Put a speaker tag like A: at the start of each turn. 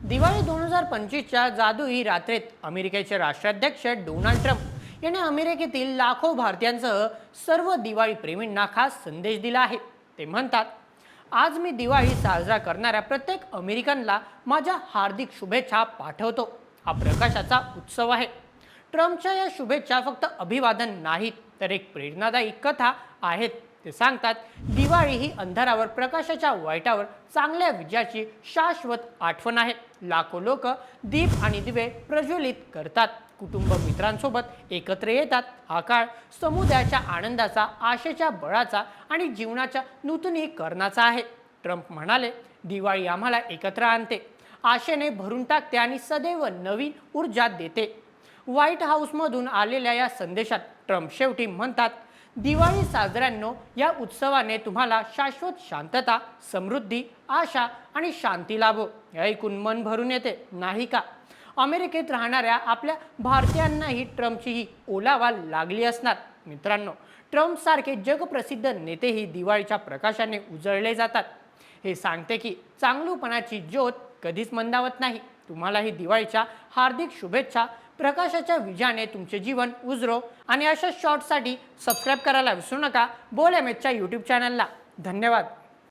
A: दिवाळी 2025च्या जादुई रात्रीत अमेरिकेचे राष्ट्राध्यक्ष डोनाल्ड ट्रम्प यांनी अमेरिकेतील लाखो भारतीयांसह सर्व दिवाळी प्रेमींना खास संदेश दिला आहे। ते म्हणतात, आज मी दिवाळी साजरा करणाऱ्या प्रत्येक अमेरिकनला माझ्या हार्दिक शुभेच्छा पाठवतो। हा प्रकाशाचा उत्सव आहे। ट्रम्पच्या या शुभेच्छा फक्त अभिवादन नाहीत, तर एक प्रेरणादायी कथा आहेत। ते सांगतात, दिवाळी ही अंधारावर प्रकाशाच्या वाईटावर चांगल्या विजयाची शाश्वत आठवण आहे। लाखो लोक दीप आणि दिवे प्रज्वलित करतात, कुटुंब मित्रांसोबत एकत्र येतात। हा काळ समुदायाच्या आनंदाचा, आशेच्या बळाचा आणि जीवनाच्या नूतनीकरणाचा आहे। ट्रम्प म्हणाले, दिवाळी आम्हाला एकत्र आणते, आशेने भरून टाकते आणि सदैव नवीन ऊर्जा देते। व्हाईट हाऊसमधून आलेल्या या संदेशात ट्रम्प शेवटी म्हणतात, दिवाळी साजऱ्यांनो, या उत्सवाने तुम्हाला शाश्वत शांतता, समृद्धी, आशा आणि शांती लाभो। हे ऐकून मन भरून येते, नाही का? अमेरिकेत राहणाऱ्या आपल्या भारतीयांनाही ट्रम्पची ही ओलावा लागली असणार। मित्रांनो, ट्रम्प सारखे जगप्रसिद्ध नेतेही दिवाळीच्या प्रकाशाने उजळले जातात। हे सांगते की चांगुलपणाची ज्योत कधीच मंदावत नाही। तुम्हालाही दिवाळीच्या हार्दिक शुभेच्छा। प्रकाशाच्या विजयाने तुमचे जीवन उजरो आणि अशा शॉर्ट्ससाठी सबस्क्राईब करायला विसरू नका बोल एमएचच्या यूट्यूब चॅनलला। धन्यवाद।